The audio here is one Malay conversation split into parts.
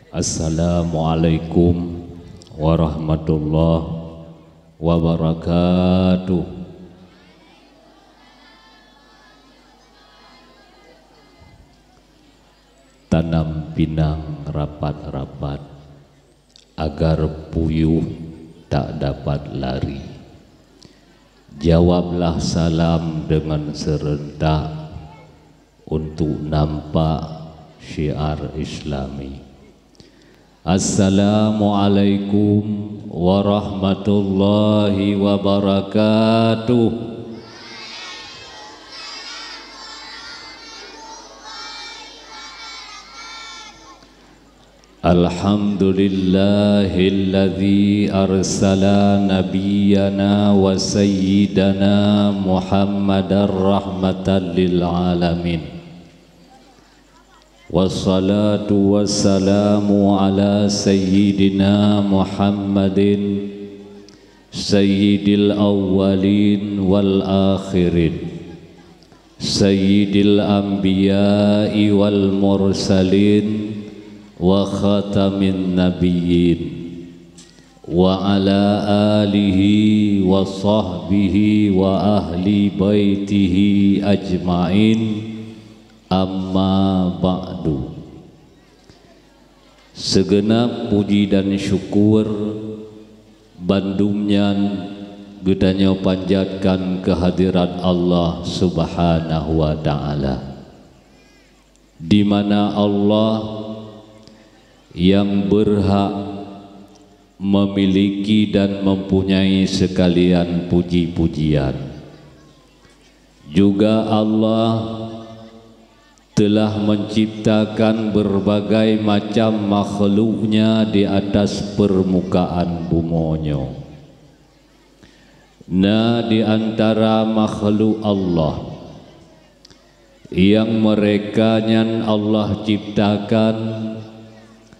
Assalamualaikum warahmatullahi wabarakatuh. Tanam pinang rapat-rapat agar puyuh tak dapat lari. Jawablah salam dengan serentak untuk nampak syiar Islami. Assalamualaikum warahmatullahi wabarakatuh. Alhamdulillahilladzi arsala nabiyyana wa sayyidana Muhammadar rahmatan lil alamin. Wassalatu wassalamu ala sayyidina Muhammadin sayyidil awwalin wal akhirin, sayyidil anbiya'i wal mursalin wa khatamin nabiyyin, wa ala alihi wa sahbihi wa ahli baitihi ajma'in, amma ba'du. Segenap puji dan syukur bandumnyan gedanya panjatkan kehadirat Allah subhanahu wa ta'ala, di mana Allah yang berhak memiliki dan mempunyai sekalian puji-pujian. Juga Allah telah menciptakan berbagai macam makhluknya di atas permukaan bumonyo. Nah, di antara makhluk Allah yang mereka nyan Allah ciptakan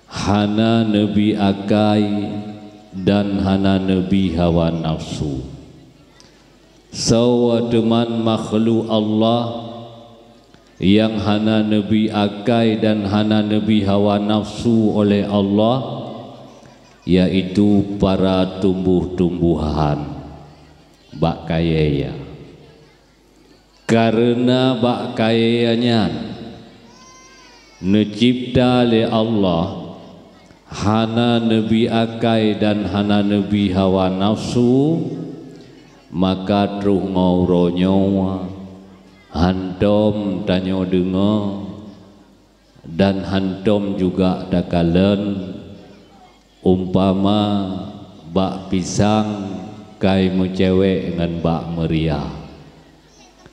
hana Nabi Akai dan hana Nabi hawa nafsu. Sawa teman makhluk Allah yang hana Nabi Akai dan hana Nabi hawa nafsu oleh Allah, yaitu para tumbuh-tumbuhan bak kaya. Karena bak kayanya necipta oleh Allah hana Nabi Akai dan hana Nabi hawa nafsu, maka truh ngauronyo hantom tanyo dengo dan hantom juga dakalen umpama bak pisang kai mucewek dengan bak meriah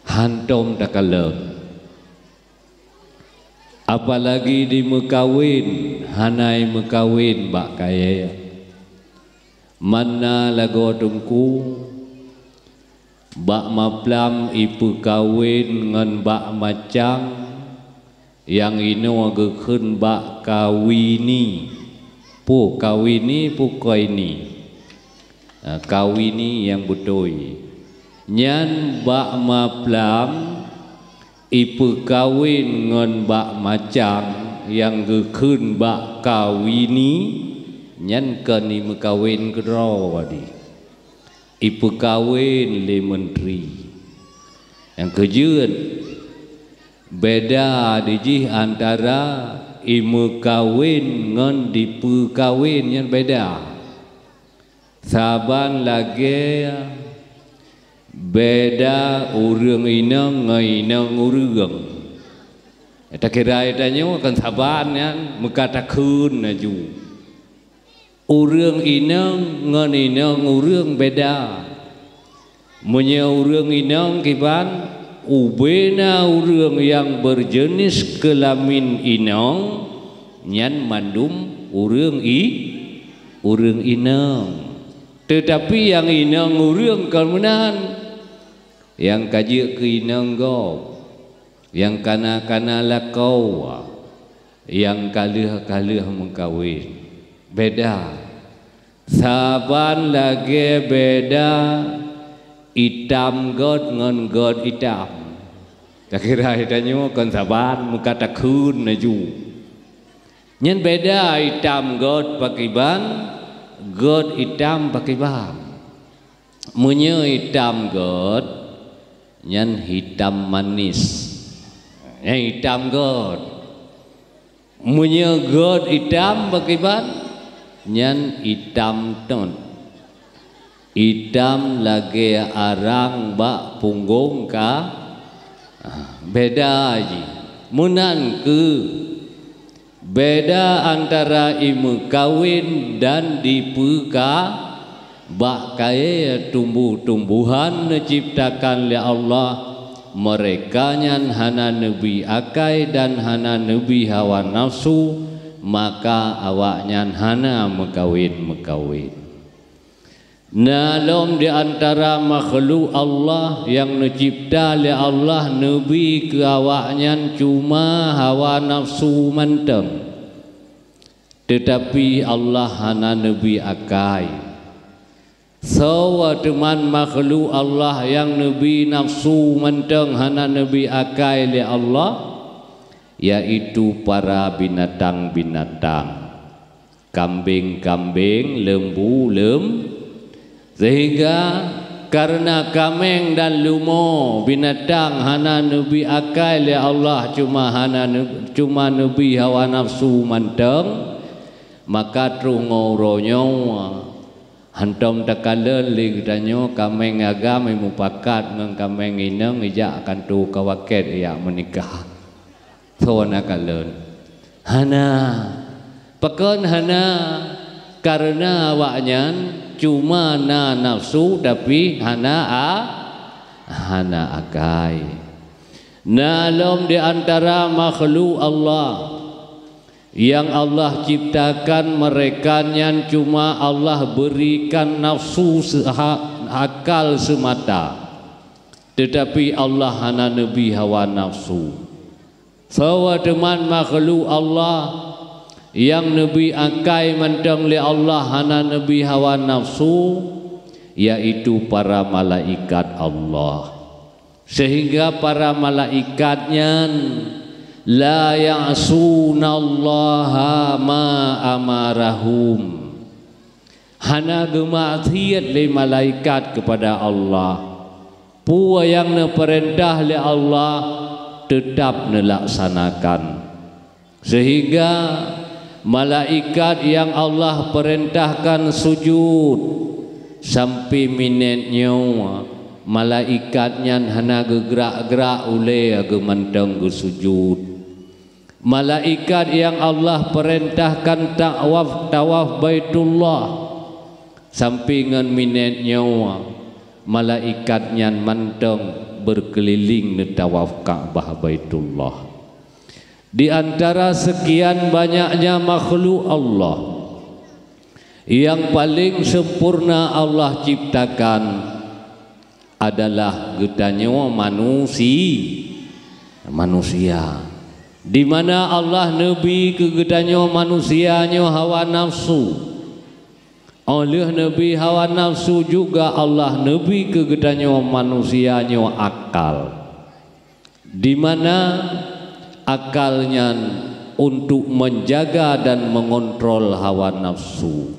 hantom dakalen. Apalagi di mekawin, hanai mekawin bak kaya. Mana lagu tungku bak maplam ipu kawin ngan bak macang yang ino agakun bak kawini. Pu kawini pu kaini. Kawini yang betul. Nyan bak maplam ipu kawin ngon bak macang yang gekun bak kawini, nyan kani mekawin kedro wadi ipu kawin le menteri yang kejun beda dijih antara imu kawin ngon dipu kawin yang beda saban lagi beda urang inang ngainang urang. Eta kira etanya akan saban yan mekatakeun naju. Urang inang ngan inang urang beda. Munya urang inang kiban ubena urang yang berjenis kelamin inang nyan mandum urang inang. Tetapi yang inang urang kalmunan yang kaji ke inang go, yang kana-kana lakau, yang kalih-kalih mengkawin beda. Saban lagi beda hitam god ngan god hitam. Tak kira hitanya kan saban muka takun naju. Nyen beda hitam god pakai ban, god hitam pakai ban. Munye hitam god, nyen hitam manis. Hitam god. Munye god hitam pakai ban, nyen hitam ton. Hitam lagi arang bak punggung ka, beda aja. Munan ke beda antara imu kawin dan dipuka bak kaya tumbuh-tumbuhan diciptakan oleh Allah. Mereka nyan hana nabi akai dan hana nabi hawa nafsu, maka awak nyan hana mekawin. Nalom di antara makhluk Allah yang dicipta oleh Allah nabi ke awaknya cuma hawa nafsu menteng. Tetapi Allah hana nabi akai. Sawa teman makhluk Allah yang nabi nafsu menteng hana nabi akai oleh Allah, yaitu para binatang-binatang, kambing-kambing, lembu. Sehingga karena kameng dan lumo binatang hana nabi akal ya Allah cuma nabi hawa nafsu manteng, maka trungoronyo hantom takalel ligdanyo kameng agam mupakat ngang kameng ineng ija akan tu kawaket ya menikah. Thona kalel hana pakon hana karena awaknya cuma na nafsu tapi hana akai. Nalom di antara makhluk Allah yang Allah ciptakan mereka yang cuma Allah berikan nafsu akal semata, tetapi Allah hana nabi hawa nafsu. Sawa teman makhluk Allah yang nabi akai mentang li Allah hana nabi hawa nafsu, yaitu para malaikat Allah. Sehingga para malaikatnya la ya'sunallaha ma amarahum, hana gemaksiat li malaikat kepada Allah. Pua yang perintah li Allah tetap melaksanakan. Sehingga malaikat yang Allah perintahkan sujud sampai minitnya malaikatnya hana gerak-gerak oleh gementeng sujud. Malaikat yang Allah perintahkan tawaf Baitullah sampai ngan minitnya malaikatnya menteng berkeliling di tawaf Ka'bah Baitullah. Di antara sekian banyaknya makhluk Allah, yang paling sempurna Allah ciptakan adalah getanya manusia. Di mana Allah nabi ke getanya manusianya hawa nafsu. Oleh nabi hawa nafsu juga Allah nabi ke getanya manusianya akal. Di mana akalnya untuk menjaga dan mengontrol hawa nafsu.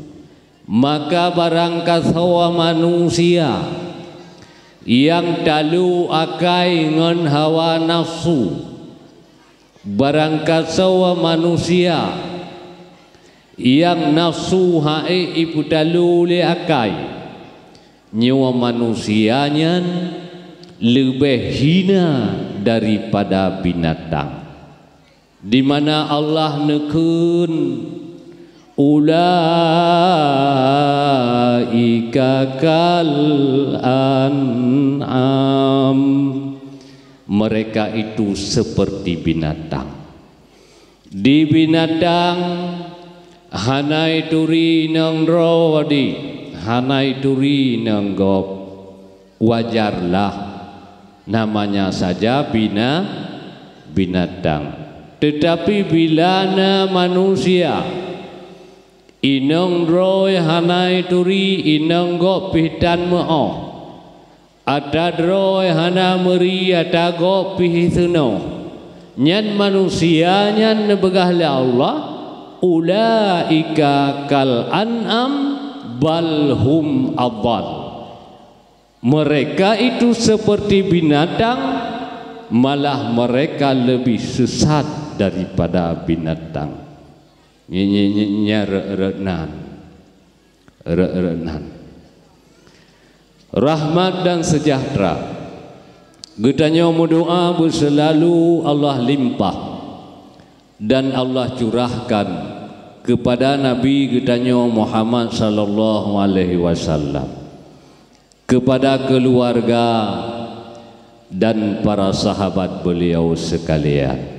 Maka barangkali hawa manusia yang dalu akai ngan hawa nafsu, barangkali hawa manusia yang nafsu hae ibu dalu le akai, nyawa manusianya lebih hina daripada binatang. Di mana Allah nekun ulaika kal an'am, mereka itu seperti binatang. Di binatang hanai turi nang rawadi, hanai turi nang gop, wajarlah namanya saja binatang. Tetapi bila na manusia inong roy hanai turi inong go pihitan mo ada roy hana meri ada go pihituno nyan manusia nyan begah le Allah ulaika kal an'am balhum adhal. Mereka itu seperti binatang, malah mereka lebih sesat daripada binatang. Renan. Rahmat dan sejahtera getanya berdoa berselalu Allah limpah dan Allah curahkan kepada Nabi getanya Muhammad sallallahu alaihi wasallam, kepada keluarga dan para sahabat beliau sekalian.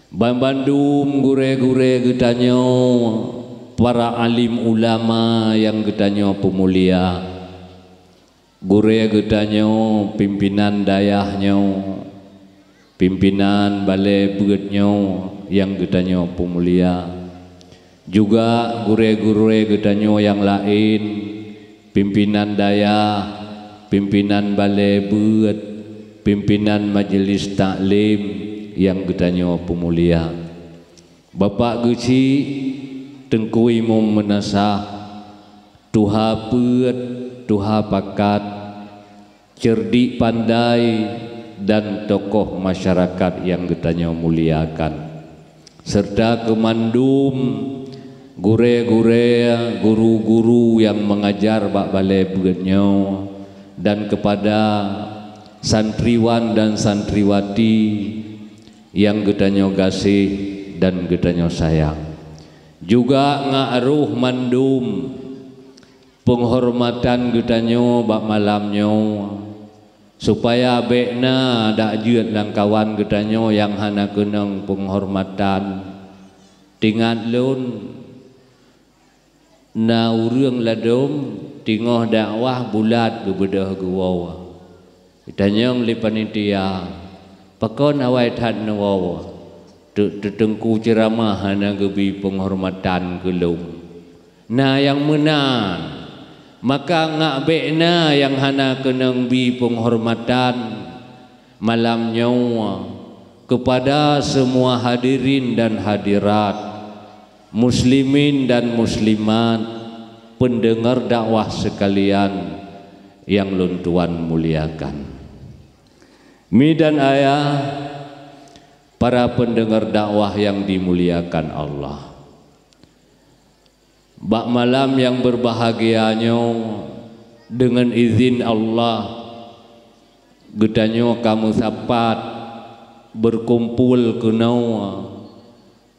Bandung gure-gure getanya para alim ulama yang getanya pemulia, gure getanya pimpinan dayahnya, pimpinan balai begetnya yang getanya pemulia, juga gure-gure getanya yang lain, pimpinan dayah, pimpinan balai beget, pimpinan majelis taklim yang getanya pemulia. Bapak Guci Tengku Imam menasah tuha peut, tuha pakat, cerdik pandai dan tokoh masyarakat yang getanya muliakan, serta kemandum gure-gure, guru-guru yang mengajar bak balai begetnya, dan kepada santriwan dan santriwati yang getanya gasih dan getanya sayang. Juga ngaruh mandum penghormatan getanya bak malamnya, supaya bekna dak jeut lang kawan getanya yang hana kenang penghormatan. Tingat lun na urang ladom tingoh dakwah bulat gebedah guwa. Ditanya oleh panitia, pakon awai tad nawawa tetengku ceramah hana gebi penghormatan gelum. Nah yang menang maka ngak bekna yang hana kenang bi penghormatan malam nyawa kepada semua hadirin dan hadirat, muslimin dan muslimat, pendengar dakwah sekalian yang lun tuan muliakan. Mi dan ayah, para pendengar dakwah yang dimuliakan Allah, bak malam yang berbahagianya, dengan izin Allah getanya kamu sapat berkumpul kenau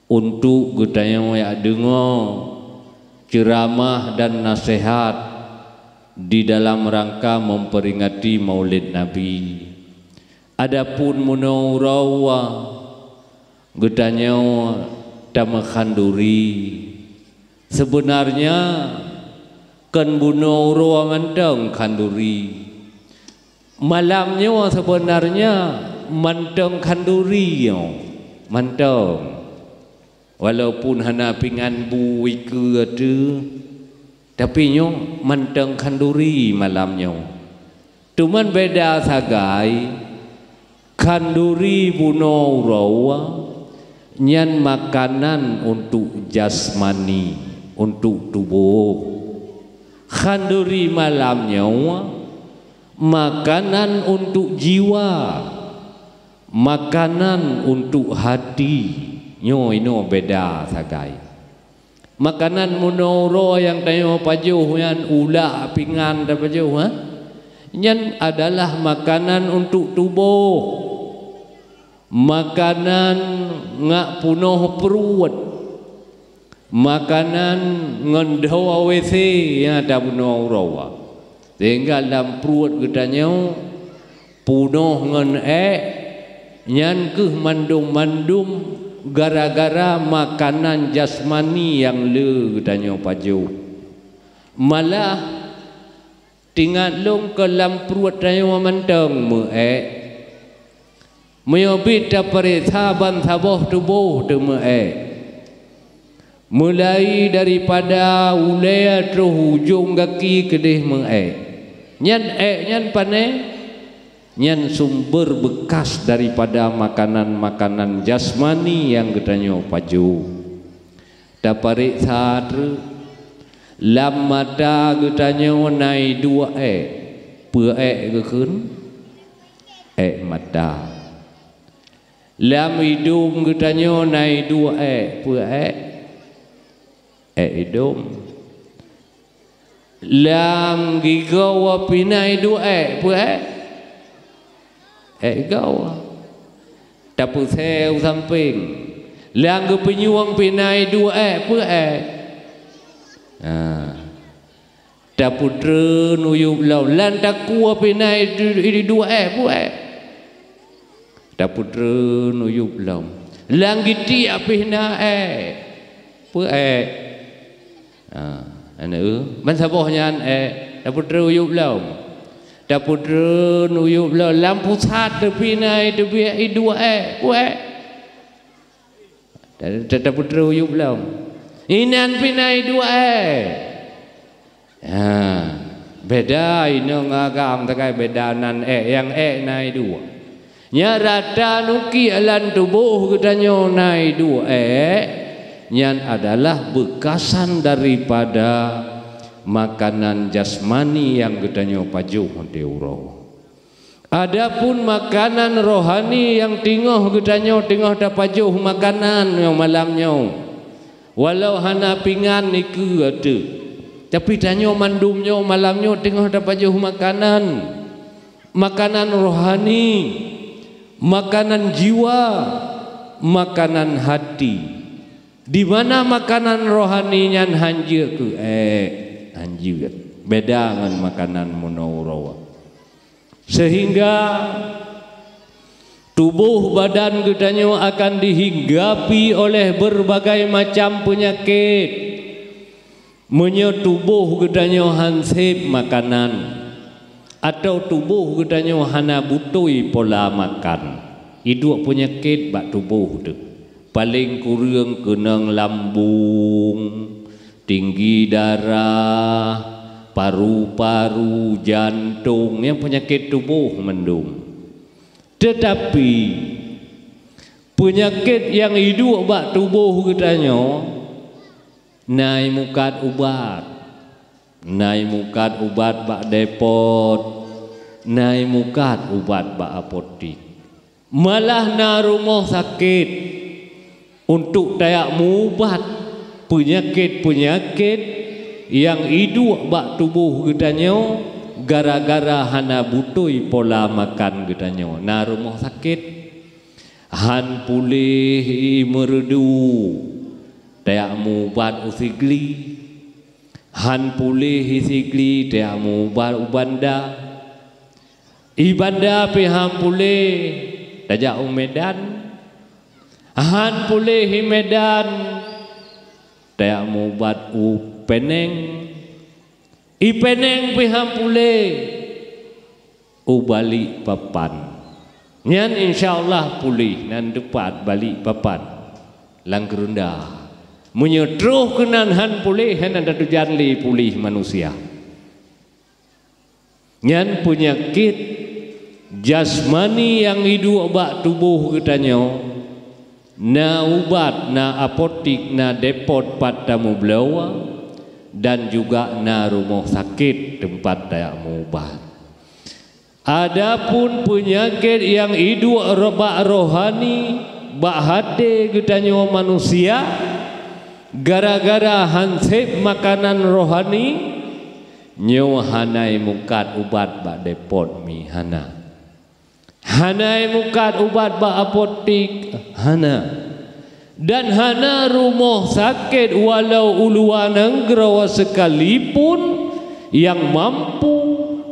untuk getanya ya dengar ceramah dan nasihat di dalam rangka memperingati Maulid Nabi. Adapun munaurawa getanya tama khanduri, sebenarnya kan munaurawa manteng khanduri, malamnya sebenarnya manteng khanduri manteng, walaupun hana pingan bui ke tu, tapi nyo manteng khanduri malamnya. Cuman beda sagai khanduri bunaurawa nyan makanan untuk jasmani, untuk tubuh. Khanduri malamnya makanan untuk jiwa, makanan untuk hati. Nyo ino beda sagai. Makanan munaurawa yang tayo pajuh yan ulah pingan da pajuh nyan adalah makanan untuk tubuh, makanan ngak punoh perut, makanan ngendaw WC yang ada munaurawa, sehingga dalam perut getanya punoh ngen nyan keh mandum-mandum gara-gara makanan jasmani yang le getanya paju. Malah tingat long ke dalam perut tayo manteng mayobit dapare saban saboh tubuh deme mulai daripada ulaya terus hujung kaki kedih nyan nyan pane nyan sumber bekas daripada makanan-makanan jasmani yang getanya paju. daparik sadru lam mata gutanya nai dua pua ke kun mata lam hidung gutanya nai dua pua hidung lam gigawa pinai dua pua gawa tapu theo samping lang penyuang pinai dua pua tapu tre nuyup lau lan takua pinai dua pua tapu tre nuyup lau lang giti pinai pua man sabohnya tapu tre nuyup lau tapu tre nuyup lau lampu sat pinai tebi dua pua tapu tre nuyup lau inan pinai dua beda ino ngagam takai beda nan yang nai dua nyarata nuki alan tubuh gedanyo nai dua nyan adalah bekasan daripada makanan jasmani yang gedanyo pajuh deuro. Adapun makanan rohani yang tingoh gedanyo tingoh da pajuh makanan yang malamnya walau hana pingan niku ada tapi danyo mandumnyo malamnyo tingoh da pajuh makanan rohani, makanan jiwa, makanan hati. Di mana makanan rohani nyan hanjir ke hanjir beda dengan makanan munawwarawa sehingga tubuh badan gedanyo akan dihinggapi oleh berbagai macam penyakit tubuh gedanyo hansip makanan atau tubuh gedanyo hana butui pola makan hidup penyakit bak tubuh tu paling kurang kenang lambung, tinggi darah, paru-paru, jantung yang penyakit tubuh mendung. Tetapi penyakit yang hidup bak tubuh katanya naik mukat ubat bak depot, naik mukat ubat bak apotik, malah na rumah sakit untuk dayak mubat penyakit-penyakit yang hidup bak tubuh gedanyo gara-gara hana butui pola makan gedanyo na rumah sakit han pulih merdu dayak mubat usigli han pulih isigli dayak mubat ubanda ibanda piham pulih dayak umedan han pulih Medan dayak mubat peneng ipeneng piham pulih balik papan nyan insyaallah pulih nan depat balik papan lang gerunda menyetruh kenan han pulih han ada tujuan li pulih manusia nyan penyakit jasmani yang hidup bak tubuh katanya na ubat, na apotik, na depot padamu belawa dan juga na rumah sakit tempat dayak mubat. Adapun penyakit yang hidup bak rohani, bak hati gedanyo manusia gara-gara hansip makanan rohani nyo hanai mukat ubat bak depot mi hanai mukat ubat bak apotik hana dan hana rumah sakit walau uluan negara sekalipun yang mampu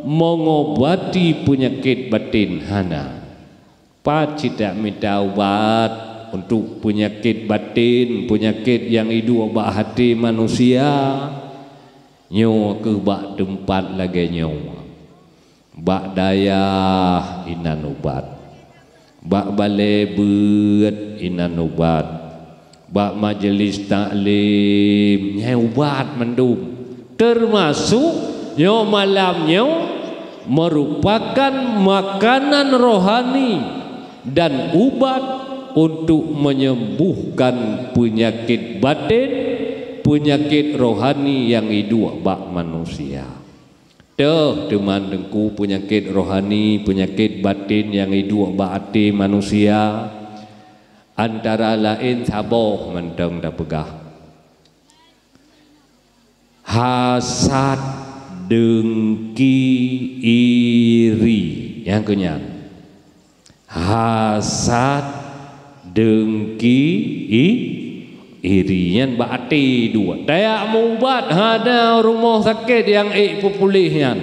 mengobati penyakit batin hana pacit tak minta ubat untuk penyakit batin penyakit yang hidup bak hati manusia nyo ke bak tempat lagi nyo bak daya inan ubat bak balai bet inan ubat bak majelis taklim nyai ubat mendum termasuk nyo malamnya merupakan makanan rohani dan ubat untuk menyembuhkan penyakit batin penyakit rohani yang hidup bak manusia. Teman dengku penyakit rohani, penyakit batin yang hidup bak hati manusia. Antara lain saboh menteng dah pegah. Hasad, dengki, iri. Yang kenyang. Hasad, dengki, irian bakti dua. Dayak mubat ada rumah sakit yang pulihnya.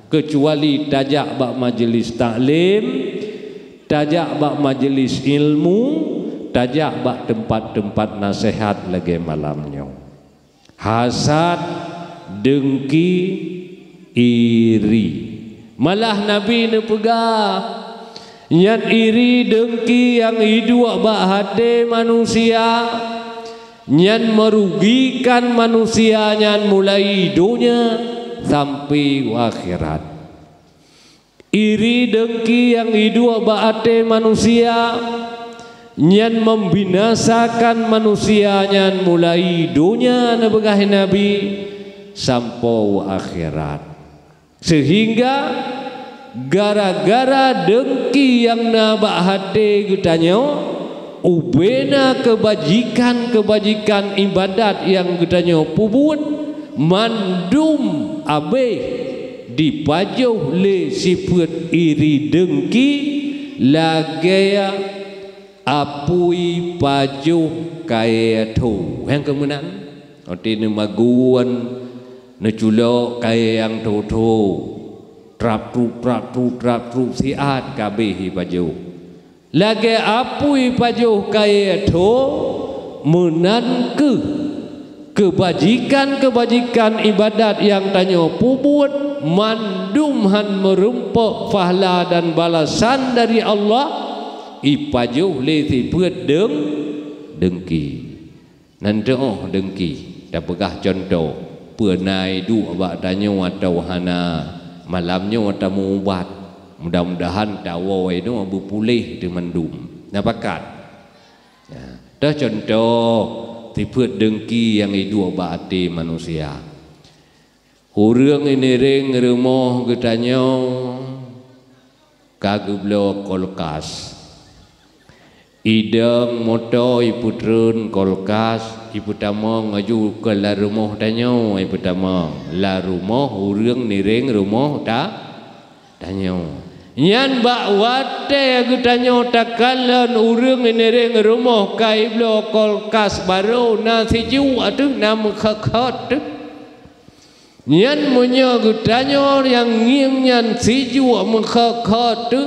Kecuali tajak bak majlis taklim, tajak bak majlis ilmu, tajak bak tempat-tempat nasihat lagi malamnya. Hasad, dengki, iri. Malah Nabi ni pegah yang iri dengki yang hidup bak hati manusia, yang merugikan manusia, yang mulai dunia sampai akhirat. Iri dengki yang hidup bak hati manusia, yang membinasakan manusia, yang mulai dunia nabegah Nabi sampai akhirat. Sehingga gara-gara dengki yang nabak hati kitanya, ubena kebajikan ibadat yang kitanya pubut mandum abe dipajuh le sifat iri dengki lagaya apui pajuh kaya tu yang kemudian nanti nemaguan neculok kaya yang tu trap trup siat kabehi baju lagi apui baju kaya tu menan kebajikan ibadat yang tanya pubut mandumhan merempok fahla dan balasan dari Allah ipajuh leti put dengki nanti dengki dah pegah contoh penai du abak tanya atau hana malamnya ada mubat, mudah-mudahan dawa itu berpulih dengan mendum. Nampakat. Ya, dah contoh tipe dengki yang hidup hati manusia. Orang ini ring rumah katanya kagublo kolkas. Idang motor ibu turun kolkas, ibu tama ngaju ke la rumah tanya, ibu tama la rumah urang niring rumah tanya. Nyan bak wate aku tanya takalan urang niring rumah kai blo kolkas baru nasi jua tu nama khakhat tu. Nyan munya aku tanya yang nging nyan si jua mengkhakhat tu.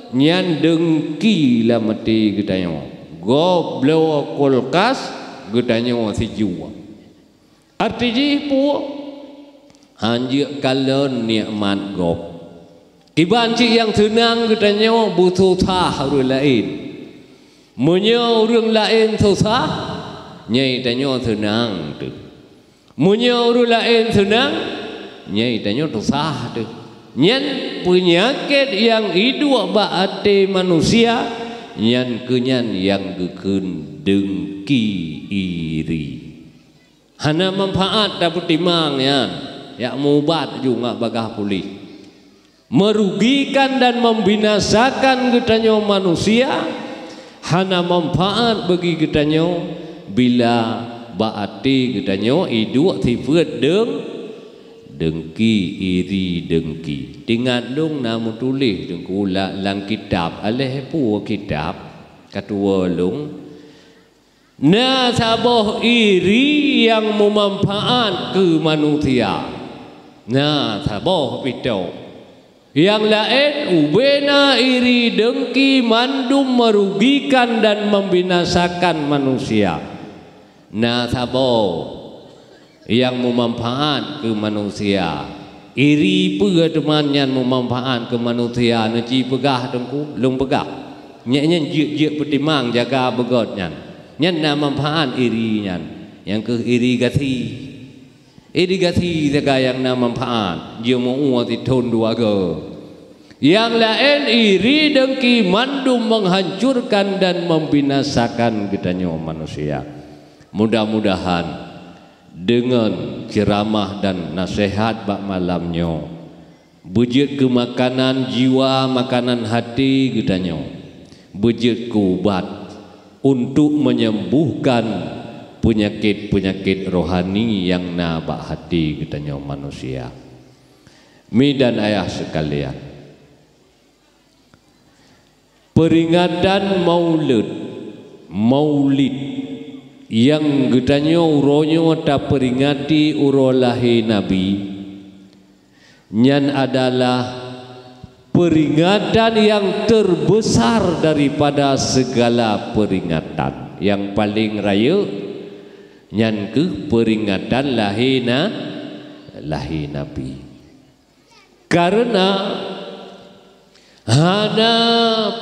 Nyan dengki lah mati katanya goblo kulkas katanya si jua artinya pu anjir kalon nikmat gob kibanci yang tenang katanya butuh harus lain munya orang lain susah nyai tanya tenang tu munya orang lain tenang nyai tanya susah tu. Nyan penyakit yang hidup bak hati manusia, nyan kenyan yang gekun dengki iri. Hana manfaat dapat timang ya mubat juga bagah pulih. Merugikan dan membinasakan kitanya manusia, hana manfaat bagi kitanya bila bak hati kitanya hidup sifat dengki iri dengki dengan dong nama tulis dengku lang kitab aleh pu kitab katua long na saboh iri yang memanfaat ke manusia na saboh pito yang lain ubena iri dengki mandum merugikan dan membinasakan manusia na saboh yang memanfaat ke manusia iri pega teman yang memanfaat ke manusia neci pegah dengku long pegah nyen je petimang jaga begot nyen na manfaat iri nyen yang ke irigasi jaga yang na manfaat je mau titun dua ge yang lain iri dengki mandum menghancurkan dan membinasakan kitanya manusia Mudah-mudahan dengan ceramah dan nasihat bak malamnya bejit ke makanan jiwa, makanan hati katanya, bejit ke ubat untuk menyembuhkan penyakit-penyakit rohani yang nabak hati katanya manusia. Mi dan ayah sekalian, peringatan maulid yang katanya uronya tak peringati uro lahir Nabi, nyan adalah peringatan yang terbesar daripada segala peringatan. Yang paling raya nyan ke peringatan lahir Nabi. Karena hana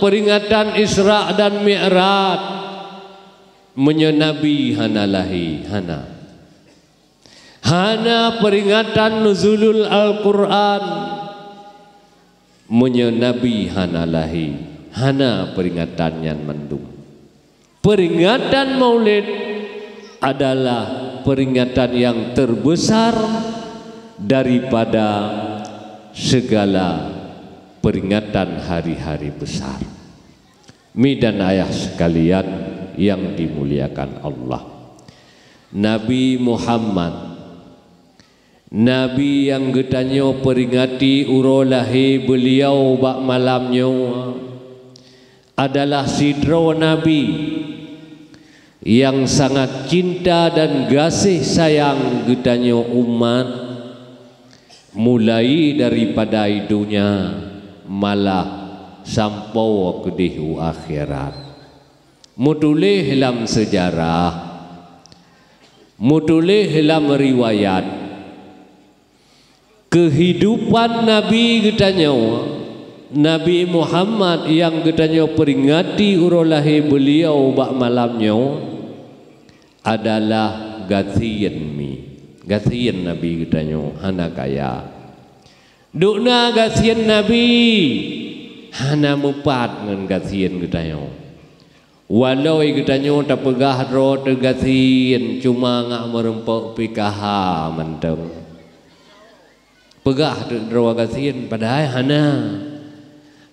peringatan Isra dan Mi'raj menyenabi hana lahi, hana peringatan nuzulul Al-Quran menyenabi hana lahi, hana peringatan yang mendung. Peringatan maulid adalah peringatan yang terbesar daripada segala peringatan hari-hari besar. Mi dan ayah sekalian yang dimuliakan Allah, Nabi Muhammad, Nabi yang getanya peringati uro lahir beliau bak malamnya, adalah sidro Nabi yang sangat cinta dan kasih sayang getanya umat, mulai daripada hidunya malah sampai ke dihu akhirat. Mutulih dalam sejarah, mutulih dalam riwayat kehidupan Nabi katanya, Nabi Muhammad yang katanya peringati uro lahir beliau bak malamnya adalah gathian Nabi katanya hana kaya. Dukna gathian Nabi hana mupat dengan gathian katanya. Walau katanya tak pegah ro tegathin cuma ngak merempok pikaha menteng. Pegah ro gathin padahal hana.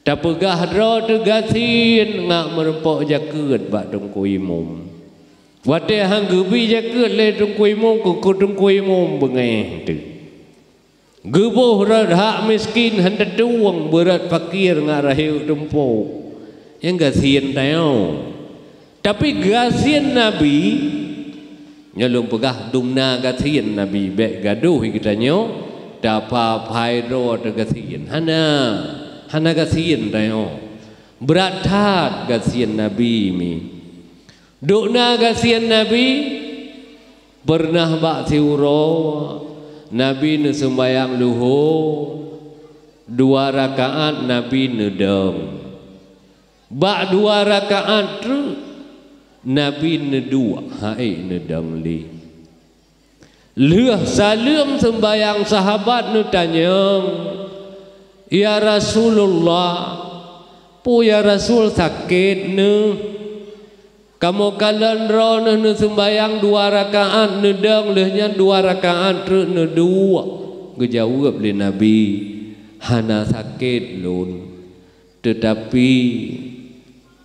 Tak pegah ro tegathin ngak merempok jaket bak tungku imum. Wate hang gebi jaket le tungku imum ku tungku imum bengeh tu. Gebuh rat hak miskin hendak tuang berat fakir ngak rahiu tumpuk. Yang gathin tayo. Tapi gasian Nabi nyalung pegah dumna gasian Nabi bek gaduh kitanya dapa pairo te gasian hana gasian tayo berat hat gasian Nabi mi dukna gasian Nabi pernah bak siuro Nabi nu sembayang luhur 2 rakaat Nabi nedem bak 2 rakaat tu Nabi nedua hai nedang li leuh salam sembayang sahabat nu tanya, ya Rasulullah, pu ya Rasul sakit ne kamu kalian ro nu sembayang 2 rakaat nedang leuhnya 2 rakaat tu nedua. Gejawab li Nabi hana sakit lun tetapi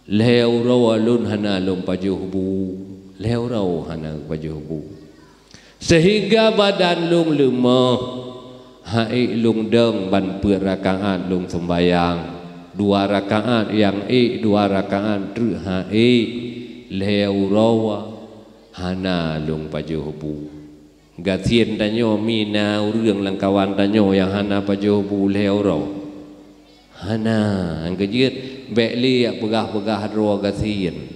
leu raw alun hana lum pajuhbu leu raw hana pajuhbu sehingga badan lung lemah hai lung deng ban per rakaat lung sembayang 2 rakaat yang 2 rakaat tru hai leu raw hana lung pajuhbu gatien tanyo mina urang lang kawan tanyo yang hana pajuhbu leu raw hana angkejit Bekli yang pegah-pegah ro gasian,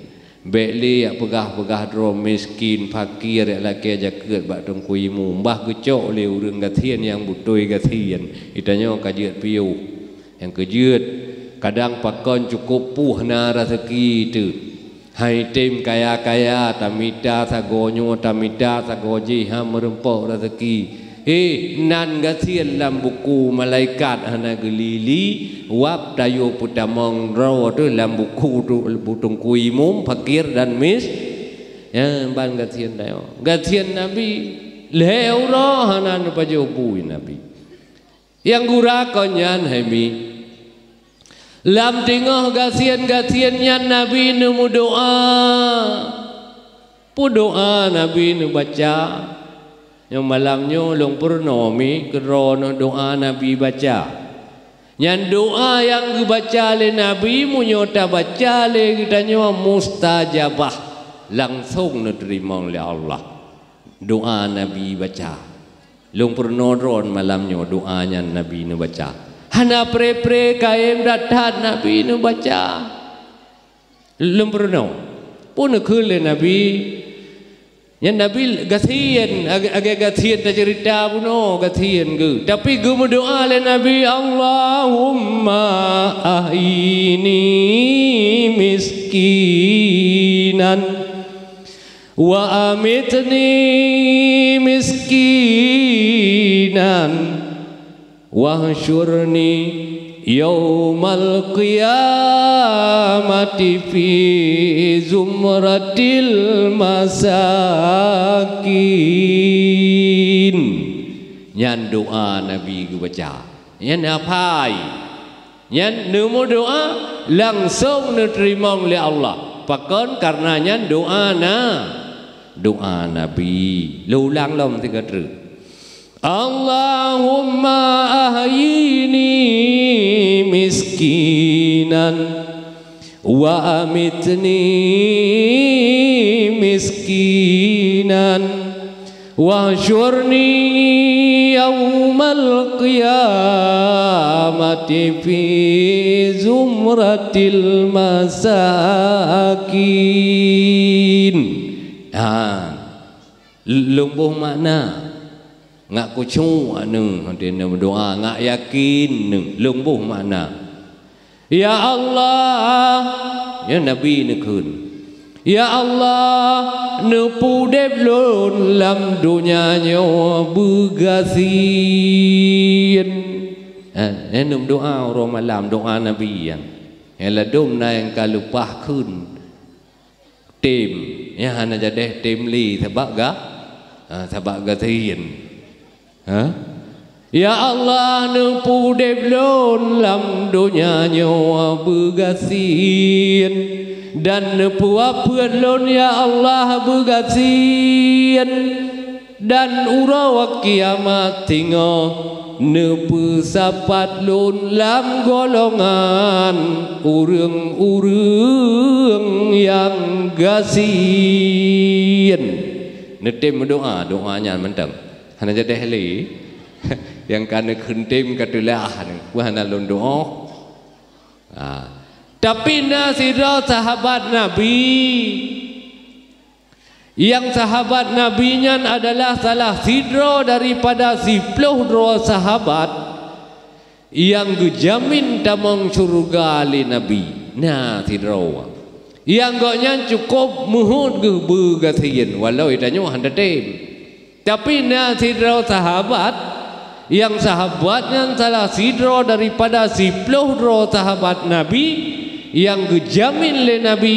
bekli yang pegah-pegah ro miskin fakir yang laki jaket bak tungkui mu, mbah gecok le urang gasian yang butoi gasian, itanya kajiat piu, yang kajiat kadang pakon cukup puh na rezeki tu, hai tim kaya-kaya tamita sagonyo tamita sagoji ham merempok rezeki. Nan gasian dalam buku malaikat hana gelili wap tayo putamong raw tu dalam buku tu butung kuimum fakir dan ban gathian dayo gathian nabi leo ro hanan pajo bui nabi yang gura konyan hemi lam tengah gathian nyan nabi nu doa pu doa nabi nu baca yang malamnya long purnomi kerono doa nabi baca yang doa yang dibaca oleh nabi munyota baca le kita nyawa mustajabah langsung diterima oleh Allah doa nabi baca long purnoron malamnya doanya nabi nu baca hana pre kaim dathat nabi nu baca long purno pun khule nabi yang nabi gathian agak gathian dah cerita puno gathian ke tapi gue berdoa le nabi Allahumma ahini miskinan wa amitni miskinan wa hasyurni yaumal qiyamati fi zumratil masakin nyan doa nabi ku baca nyan apai nyan nemu doa langsung diterima oleh Allah pakon karena nyan doa nabi lulang lom tiga terus Allahumma ahyini miskinan wa amitni miskinan wa hasyurni yaumal qiyamati fi zumratil masakin lumbuh makna ngak kucu anu hati doa ngak yakin lumbuh makna ya Allah ya nabi nekun ya Allah nepu deblon lam dunia nyawa begasin enum doa orang malam doa nabi yang ladum na yang kalupah kun tim ya hana jadeh tim li sebab gatin ya Allah nempu deblon lam dunia nyawa begasin dan nempu apa lon ya Allah begasin dan urawa kiamat tinggal nempu sapat lon lam golongan urang yang gasin netem doanya mentang hana jadi heli yang kana kentim katulah gua hana londo tapi nasira sahabat nabi yang sahabat nabinya adalah salah sidro daripada 10 sahabat yang dijamin tamang surga li nabi nah sidro yang gaknya cukup muhud ge begathian walau itanya handa tem tapi sidro sahabat yang sahabatnya salah sidro daripada 10 sahabat Nabi yang dijamin oleh Nabi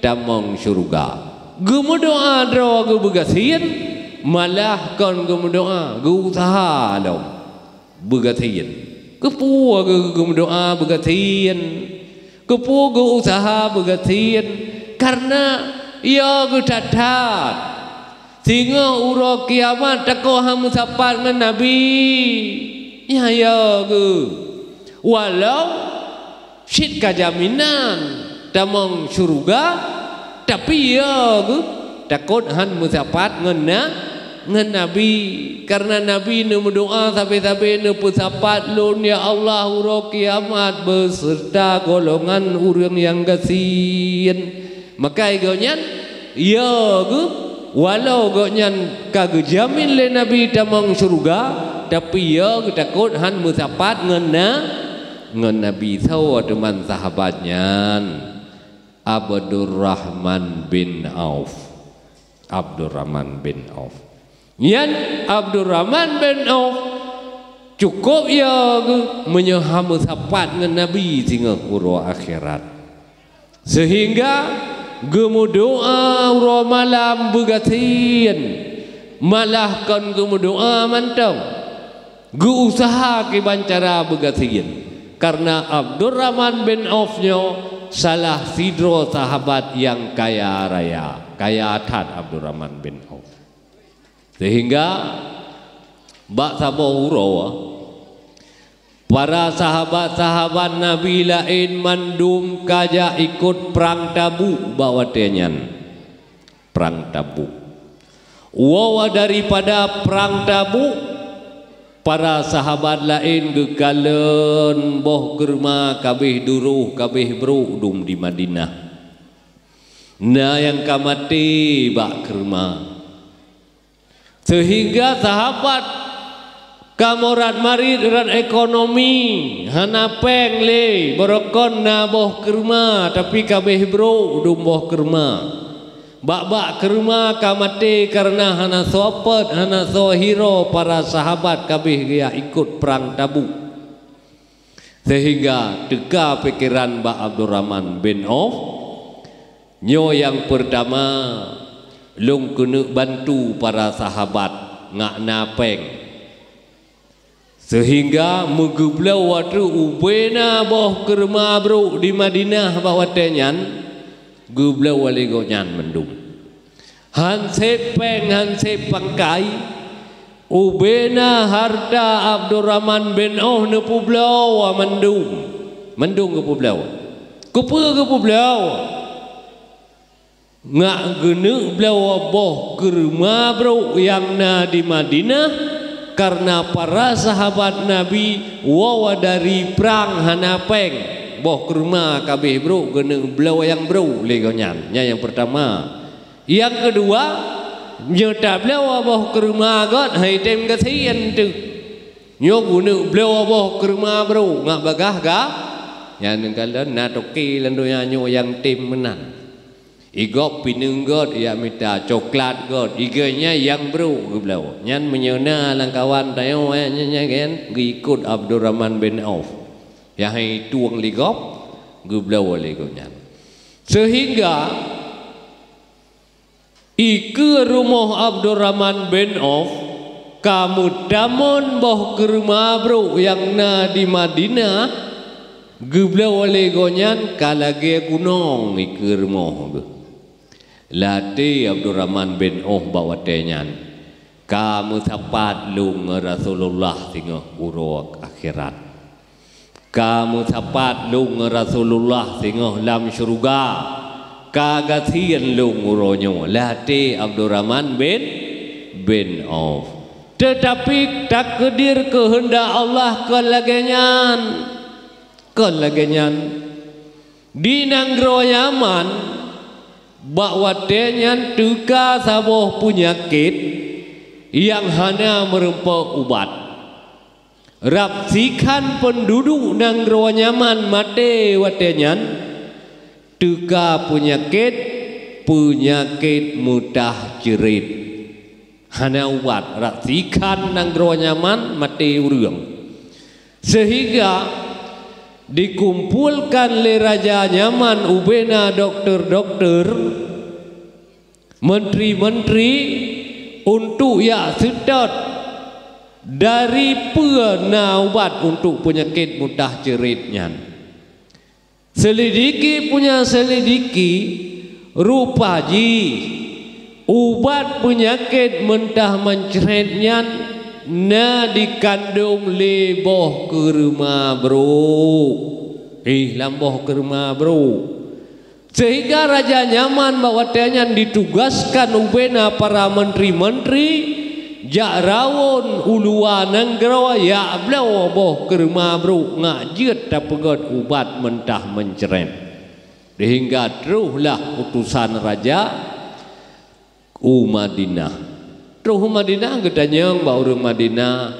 tamang syurga gemu doa doa gu begasin malah kon gemu doa gu usaha dong begasin kepu gemu doa begasin kepu gu usaha begasin karena ia gu tatat sehingga uro kiamat tako hamu sapat dengan Nabi ya ke walau syit kajaminan tamang syurga tapi ya ke takut hamu sapat dengan Nabi karena Nabi nu berdoa sampai nu sapat lun ya Allah uro kiamat beserta golongan urang yang gasin maka igonyan ya ke walau gaknyan kagejamin le Nabi tamang surga tapi ya takut han musapat ngan Nabi saw teman sahabatnya Abdurrahman bin Auf yan Abdurrahman bin Auf cukup ya menyaham musapat ngan Nabi sehingga urwa akhirat sehingga gemudoa ura malam begatian malah kon gemudoa mantong ge usaha ke bancara begatian karena Abdurrahman bin Auf-nya salah sidro sahabat yang kaya raya, kaya tad Abdurrahman bin Auf. Sehingga bak saboh urawa para sahabat-sahabat Nabi lain mandum kaja ikut perang Tabuk bawa tenyan perang Tabuk. Wawa daripada perang Tabuk para sahabat lain gegalen boh germa kabeh duruh kabeh bro dum di Madinah. Nah yang kamati bak germa. Sehingga sahabat kamorat marid ran ekonomi hana peng le borokon na boh kerma tapi kabeh bro dum boh kerma bak kerma kamate karena hana sopet hana sohiro para sahabat kabeh dia ikut perang Tabuk. Sehingga teka pikiran Mbak Abdurrahman bin Auf nyo yang pertama long kena bantu para sahabat ngak napeng sehingga megublau waktu ubena boh kerma bro di Madinah bawa tenyan gublau wali gonyan mendum hansep peng hansep pangkai ubena harta Abdurrahman bin Auf ne publau mendung ke publau kupu ke publau ngak gene belawa boh germa bro yang na di Madinah karena para sahabat Nabi wawa dari perang hanapeng boh germa kabeh bro gene belawa yang bro legonyan yang pertama. Yang kedua nyota belawa boh germa got hai tem kasian tu nyo gune belawa boh germa bro ngak bagah ga yang kalau na toki landonya nyo yang tim menang igop pinunggot ya minta coklat got iganya yang bro geblau nyan menyona langkawan tayo nya kan ikut Abdurrahman bin Auf ya hai tuang ligop geblau legonyan sehingga ke rumah Abdurrahman bin Auf kamu damon boh ke rumah bro yang na di Madinah geblau legonyan kalage gunung ke rumah Lati Abdurrahman bin Auf bawa tenyan kamu sapat lung Rasulullah tinggal uruk akhirat kamu sapat lung Rasulullah tinggal lam syurga kagatian lung uronyo lati Abdurrahman bin Auf tetapi takdir kehendak Allah kelagenyan di Nanggro Yaman bahwa tenyan tuka saboh penyakit yang hanya merempah ubat rapsikan penduduk Nanggro Yaman mate watenyan tuka penyakit mudah jerit hanya ubat rapsikan Nanggro Yaman mate urang sehingga dikumpulkan le Raja Yaman ubena dokter-dokter menteri-menteri untuk ya sedot dari pena ubat untuk penyakit mudah jeritnya selidiki rupa ji ubat penyakit mentah menceritnya na dikandung leboh ke rumah bro lamboh ke rumah bro sehingga Raja Yaman bawa tenyan ditugaskan ubena para menteri-menteri jak rawon uluan Nanggro ya belaw boh ke rumah bro ngajit dapat ubat mentah menceret sehingga teruhlah utusan Raja Madinah Terus Madinah gedanyang baurung Madinah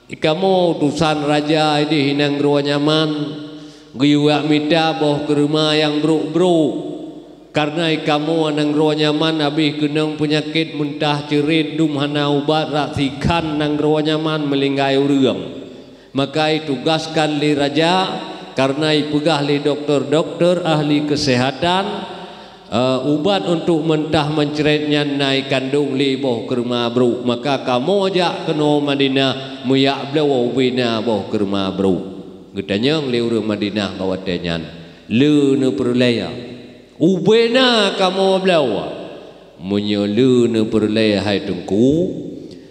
ikamu utusan raja ini hinang Nanggro Yaman guyuak mita boh ke rumah yang bro karena ikamu Nanggro Yaman habis kenang penyakit muntah cerit dum hana ubat raksikan Nanggro Yaman melinggai urang maka tugaskan li raja karena ipegah li dokter-dokter ahli kesehatan ubat untuk mentah menceritnya naik kandung liboh kerma bro, maka kamu ajak kena Madinah muyak blau bina boh kerma bro. Getanya liur Madinah kawatannya le ne perlaya ubena kamu blau menyelu ne perlaya hai tengku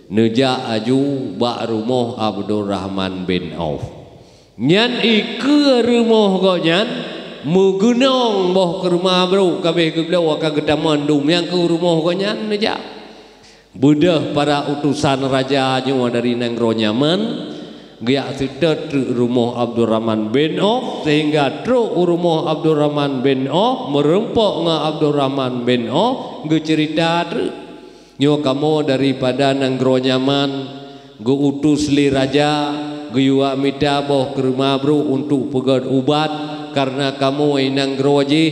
neja aju bak rumah Abdul Rahman bin Auf nyan ike rumah kau nyan mugunong boh kerma bro kabeh ke blau ka getaman dum yang ke rumah kau nyan neja budah para utusan raja nyawa dari negro Yaman dia sudah rumah Abdul Rahman bin Auf sehingga truk rumah Abdul Rahman bin Auf merempok dengan Abdul Rahman bin Auf ge cerita nyo kamu daripada negro Yaman ge utus li raja ge yuwa mita boh ke rumah bro untuk pegat ubat karena kamu negro ji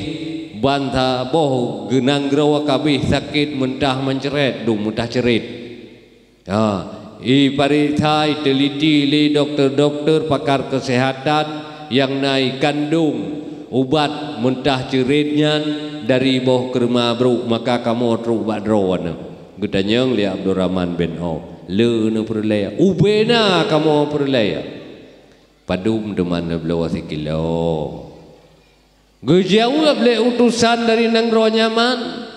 bantah boh ge negro kabeh sakit mentah menceret dum mentah cerit paritai teliti li dokter-dokter pakar kesehatan yang naik kandung ubat mentah ceritnya dari boh kerma bro maka kamu truk badrowan gedanyang li Abdul Rahman bin Auf le ne perlaya ubena kamu perlaya padum deman belawa sikilo gejawab le utusan dari negro Yaman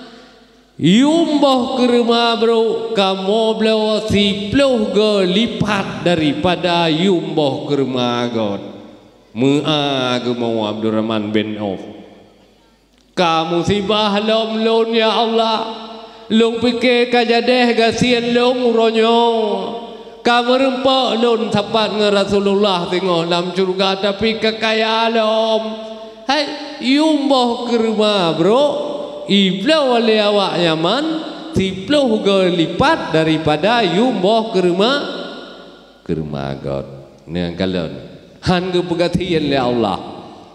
yumboh kerma bro kamu belawa siploh ge lipat daripada yumboh kerma god mua ge mau Abdul Rahman bin Auf kamu sibah lom lon ya Allah long pikir kajadeh gasian long ronyo kamu rempak lon tapat nge Rasulullah tengok dalam surga tapi kekayaan lom hai yumboh kerma bro iblau oleh awak Yaman tiploh ge lipat daripada yumboh kerma god ne galon han ge pegatian le Allah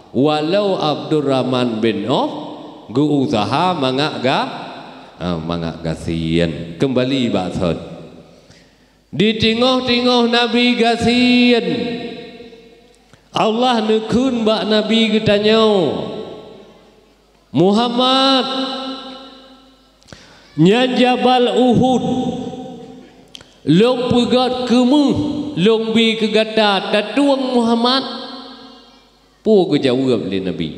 walau Abdul Rahman bin Auf ge usaha mangak gasian kembali bathon di tengah-tengah Nabi gasian Allah nekun bak Nabi getanya Muhammad nyan Jabal Uhud long pegat kemu long bi kegata tatuang Muhammad pu ke jawab li Nabi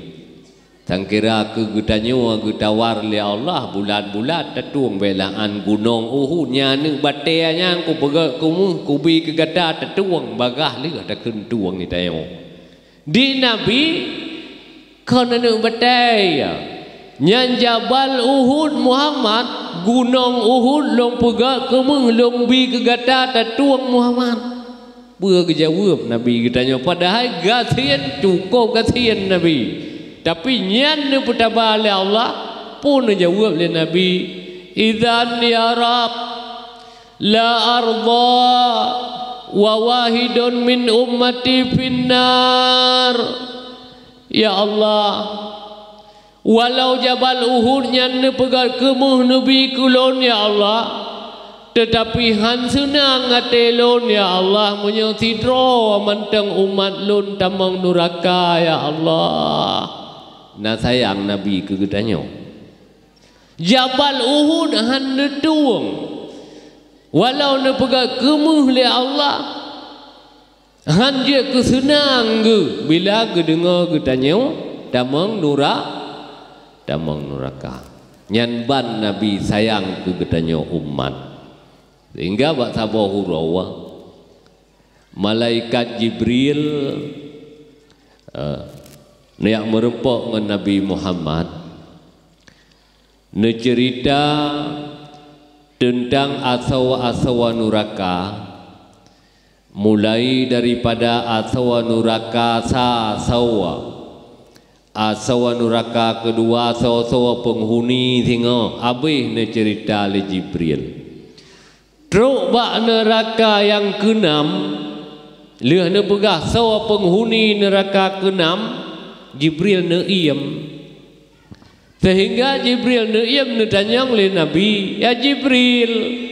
tang kira ke getanya getawar li Allah bulan-bulan tatuang belaan gunung Uhud nyane bateanya ku pegat kemu ku bi kegata tatuang bagah li ada kentuang ni tayo di Nabi kena nak batai nyan Jabal Uhud Muhammad gunung Uhud long pegat kemeng long bi kegata tatuang Muhammad ber kejawab Nabi katanya padahal gasian cukup gasian Nabi tapi nyan ne pertama oleh Allah pun jawab oleh Nabi idzan ya Rab la arda wa wahidun min ummati finnar ya Allah walau Jabal Uhud nyan ne pegat kemuh Nabi kulon ya Allah tetapi han senang ate lon ya Allah munyo tidro menteng umat lon tamang neraka ya Allah na sayang Nabi ke gedanyo Jabal Uhud han ne tuang walau ne pegat kemuh le Allah han dia kesenang ke bila ke dengar ke tanya damang neraka nyan ban Nabi sayang ke tanya umat sehingga bak sabar hurawa malaikat Jibril yang merempok dengan Nabi Muhammad ne cerita tentang asawa neraka mulai daripada asawa neraka asawa neraka kedua asawa penghuni tengok habis ne cerita le Jibril truk bak neraka yang keenam leh ne pegah asawa penghuni neraka keenam Jibril ne iem sehingga Jibril ne iem ne tanya oleh Nabi ya Jibril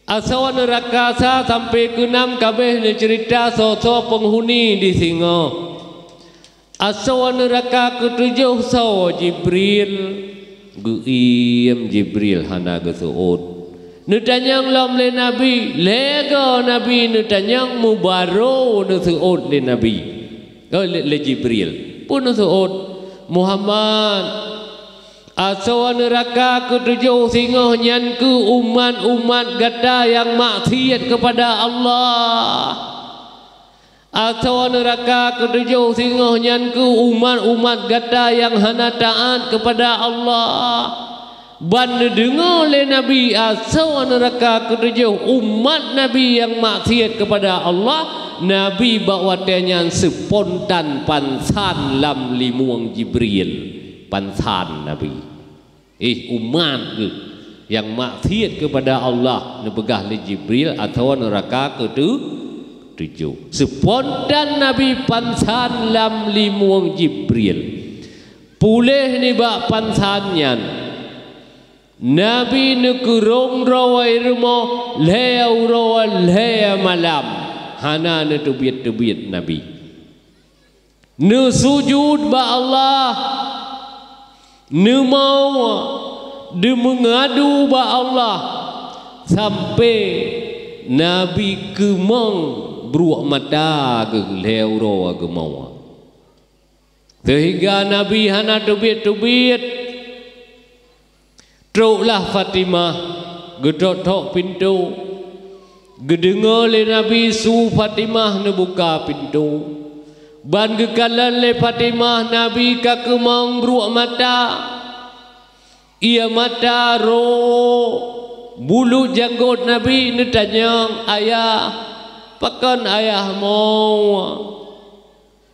asawa neraka sampai ke-6 kabeh ne cerita so penghuni di singo asawa neraka ke-7 so Jibril Guiem Jibril hana gesuut. Nutanyang lom le Nabi, lega Nabi nutanyang mubaro nusuut le Nabi. Le Jibril pun nusuut Muhammad asawa neraka ketujuh singoh nyan ke umat-umat gada yang maksiat kepada Allah. Asawa neraka ketujuh singoh nyan ke umat-umat gada yang hana taat kepada Allah. Ban dengar oleh Nabi asawa neraka ketujuh umat Nabi yang maksiat kepada Allah. Nabi bawa tanya spontan pansan lam limuang Jibril. Pansan Nabi. Umat ke yang maksiat kepada Allah nebegah le Jibril atau neraka ketujuh. Spontan Nabi pansan lam limuang Jibril. Pulih ni bak pansannya. Nabi nukurung rawai rumah leu rawai leu malam. Hana ne tubit Nabi. Nu sujud ba Allah. Nu mau de mengadu ba Allah sampai Nabi kemang beruak mata ke leu rawai ke mau. Sehingga Nabi hana tubit. Truklah Fatimah gedok pintu. Gedengar le Nabi su Fatimah ne buka pintu. Ban gekalan le Fatimah Nabi ka kemang beruak mata. Ia mata ro bulu janggut Nabi ne tanya ayah pakan ayah mau.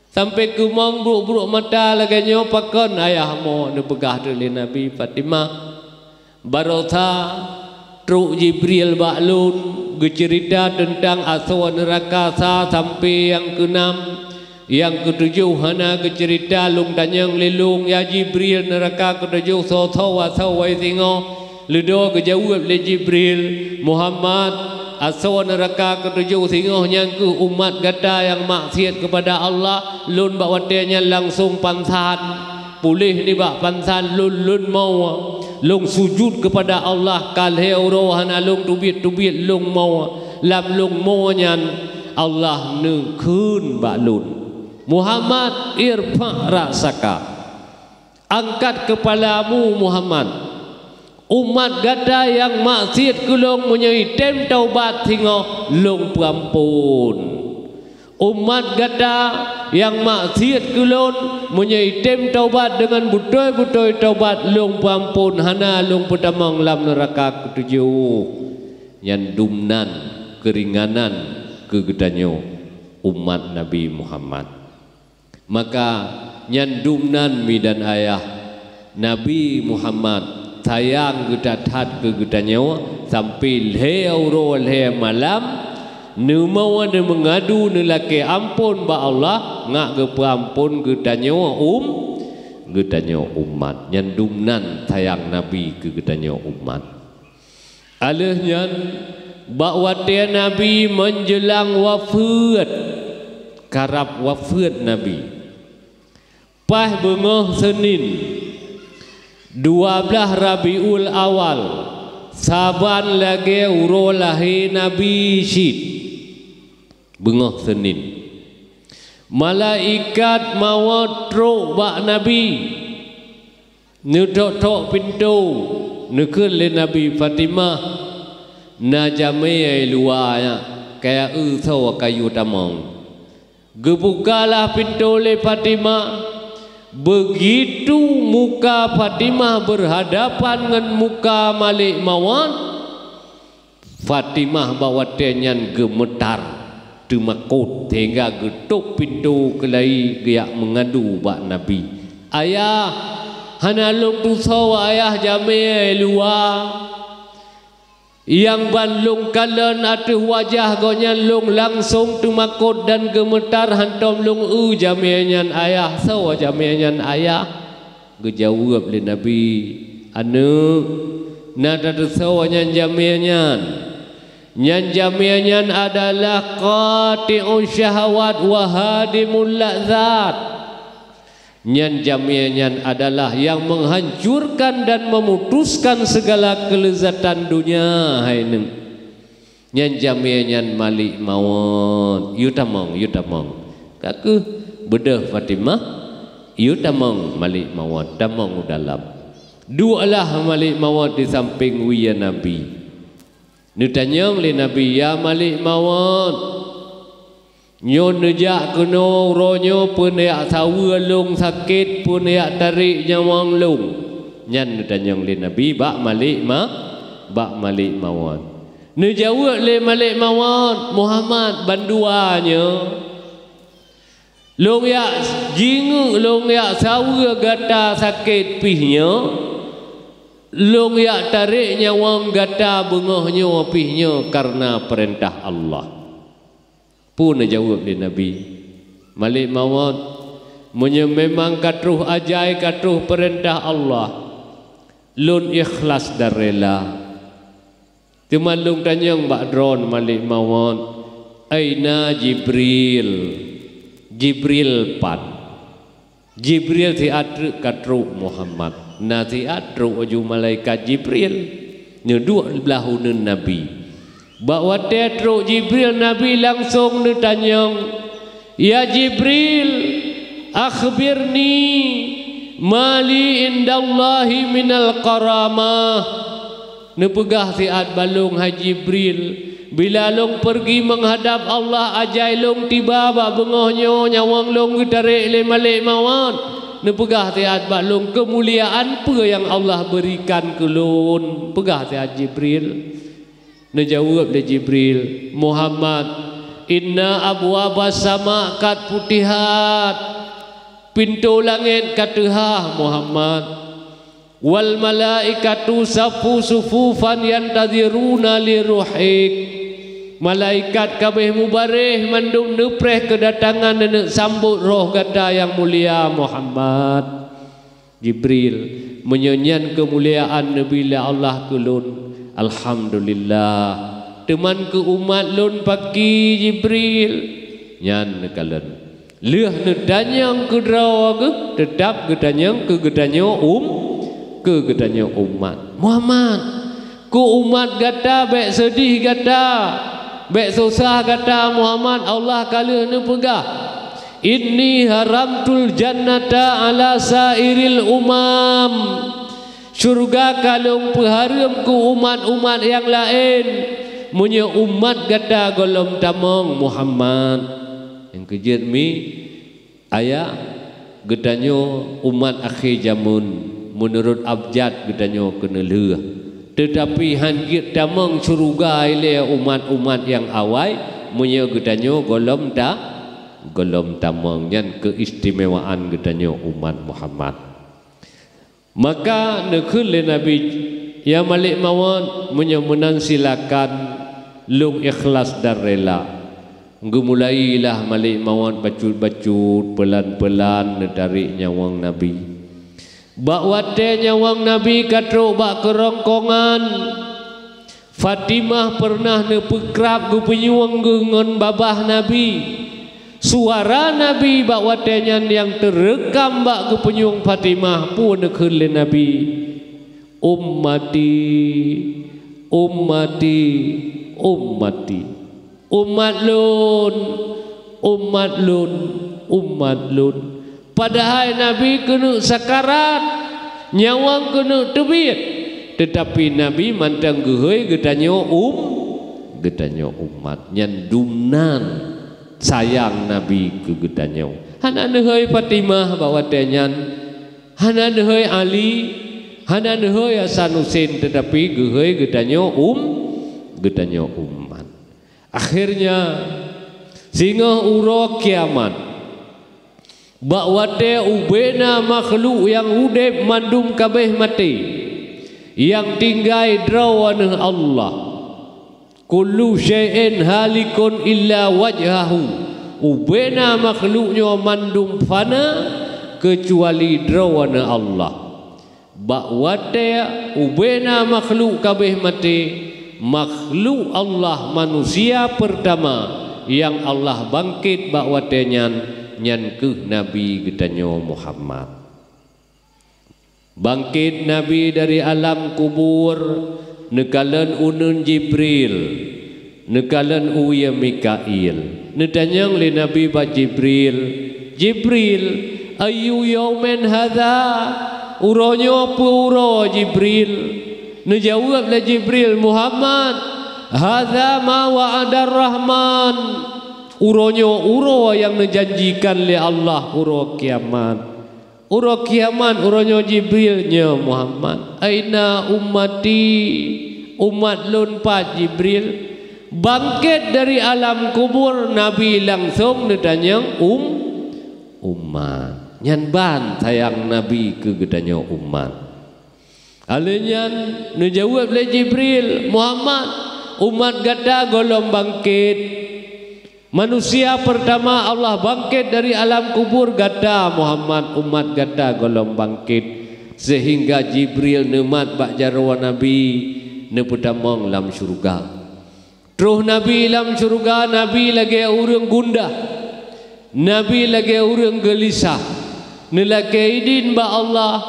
Sampai kemang beruak mata laganya pakan ayah mau ne begah le Nabi Fatimah. Barota truk Jibril baklun bercerita tentang aswa neraka sampai yang ke-6. Yang ke-7 hana bercerita lung tanyang lelung ya Jibril neraka ke-7 so tawa sawai singo ledo kejawab le Jibril Muhammad aswa neraka ke-7 singo yang ke umat gata yang maksiat kepada Allah lun bawatnya langsung pansan pulih ni bak pansan lun mau long sujud kepada Allah kalhe rohana long tubit long mau lam long mau nyan Allah neukun balun Muhammad irfa rasaka angkat kepalamu Muhammad umat gada yang maksiat kulong menyaitem taubat hingga long perampun umat gada yang maksiat kulon menyaitem taubat dengan betul-betul taubat long pampun hana long pertamang lam neraka ketujuh yang dumnan keringanan kegedanyo umat Nabi Muhammad. Maka yang dumnan midan ayah Nabi Muhammad sayang gedatat kegedanyo sampai leu ro le malam. Nu mau ne mengadu ne laki ampun ba Allah ngak ke perampun ke tanyo umat yang dumnan sayang Nabi ke tanyo umat alehnya bakwati Nabi menjelang wafat karab wafat Nabi pas bengoh Senin 12 Rabiul Awal saban lagi uro lahir Nabi Syed bengoh Senin malaikat maut truk bak Nabi nutok pintu nukul le Nabi Fatimah na jamai luarnya kayak usau kayu tamang gebukalah pintu le Fatimah. Begitu muka Fatimah berhadapan dengan muka Malik Mawad, Fatimah bawa tenyan gemetar temakut hingga getuk pintu kelai giak mengadu bak Nabi. Ayah, hana lung tu sawa ayah jamai luar. Yang balung kalan atuh wajah gonya lung langsung temakut dan gemetar hantam lung jamianyan ayah sawa jamianyan ayah gejawab le Nabi anu nada sawanya jamianyan nyan jamianyan adalah qati'u syahwat wa hadimul ladzat Nyan jamianyan adalah yang menghancurkan dan memutuskan segala kelezatan dunia. Haineng nyan jamianyan malik mawon yutamong kaku bedah Fatimah yutamong malik mawon tamong dalam dualah malik mawon di samping wiya Nabi. Nutanyong li Nabi ya malik mawon nyo nejak kena ronyo pun yak sawa long sakit pun yak tarik nyawang long nyan nutanyong li Nabi bak malik mawon nejawab li malik mawon Muhammad banduanya long yak jingu long yak sawa gata sakit pihnya long yak tarik nyawang gata bengahnya pihnya karena perintah Allah. Pun jawab di Nabi malik mawon memang katruh ajai katruh perintah Allah lun ikhlas dan rela. Temalung tanyang Mbak Dron malik mawon aina Jibril pan Jibril ti adru katruh Muhammad na ti adru uju malaikat Jibril nyeduk belahun Nabi. Bahawa tetro Jibril Nabi langsung ditanyang ya Jibril akhbirni mali indallahi minal karamah. Nepegah siat balung ha Jibril bila long pergi menghadap Allah ajai long tiba bak bengohnyo nyawang long tarik le malik mawon. Nepegah siat balung kemuliaan apa yang Allah berikan ke lon. Pegah siat Jibril nejawab le Jibril Muhammad inna abwabas sama kat putihat pintu langit katehah Muhammad wal malaikatu safu sufufan yantaziruna li ruhik malaikat kabeh mubareh mandung nepreh kedatangan dan sambut roh gata yang mulia Muhammad. Jibril menyanyian kemuliaan Nabi Allah kulun. Alhamdulillah teman ke umat lon pagi Jibril nyan kalen leh nedanyang ke draw ke tetap gedanyang ke gedanyo gedanyo umat Muhammad ku umat gata bek sedih gata bek susah gata Muhammad Allah kala ne pegah inni haramtul jannata ala sairil umam. Surga kalung peharam ku umat-umat yang lain punya umat gata golom tamong Muhammad yang kejut mi ayah gedanyo umat akhir jamun menurut abjad gedanyo kena leh tetapi hanjit tamong surga ile umat-umat yang awal punya gedanyo golom tamong yang keistimewaan gedanyo umat Muhammad. Maka nekul le Nabi ya malik mawon menyemunan silakan lung ikhlas dan rela. Gemulailah malik mawon bacut-bacut pelan-pelan dari nyawang Nabi. Bak wate nyawang Nabi katro bak kerongkongan. Fatimah pernah nepekrab gu penyuang ngon babah Nabi. Suara Nabi bak watenyan yang terekam bak ke penyung Fatimah pun nekul le Nabi ummati ummati ummati umat lun padahal Nabi kena sakarat nyawang kena tebit tetapi Nabi mantang gehoi gedanyo umat nyan dumnan sayang Nabi ke gedanyo hana nehoi Fatimah bawa tenyan hana nehoi Ali hana nehoi Hasan Husain tetapi gehoi gedanyo umat. Akhirnya singa uro kiamat bakwate ubena makhluk yang udep mandum kabeh mati yang tinggai drawana Allah. Kullu syai'in halikun illa wajhahu. Ubena makhluknya mandum fana kecuali drawana Allah. Bakwate ubena makhluk kabeh mati makhluk Allah manusia pertama yang Allah bangkit bakwatenyan nyan ke Nabi getanyo Muhammad. Bangkit Nabi dari alam kubur, nekalan unun Jibril, nekalan uya Mikail. Netanyang li Nabi ba Jibril, Jibril, ayu yaumen hadha, uronyo puro Jibril. Nejawablah Jibril, Muhammad, hadha ma wa'adar Rahman. Uronyo uro yang dijanjikan oleh Allah, uro kiamat. Uro kiamat uronyo Jibrilnya Muhammad. Aina ummati, umat lunpat Jibril. Bangkit dari alam kubur, Nabi langsung ditanya umat. Nyan ban sayang Nabi ke gedanya umat. Alenyan dijawab oleh Jibril, Muhammad, umat gada golong bangkit. Manusia pertama Allah bangkit dari alam kubur gada Muhammad, umat gada golong bangkit. Sehingga Jibril nemat bak jarwa Nabi neputamong lam syurga. Terus Nabi lam syurga, Nabi lagi urang gundah, Nabi lagi urang gelisah. Nelake idin ba Allah,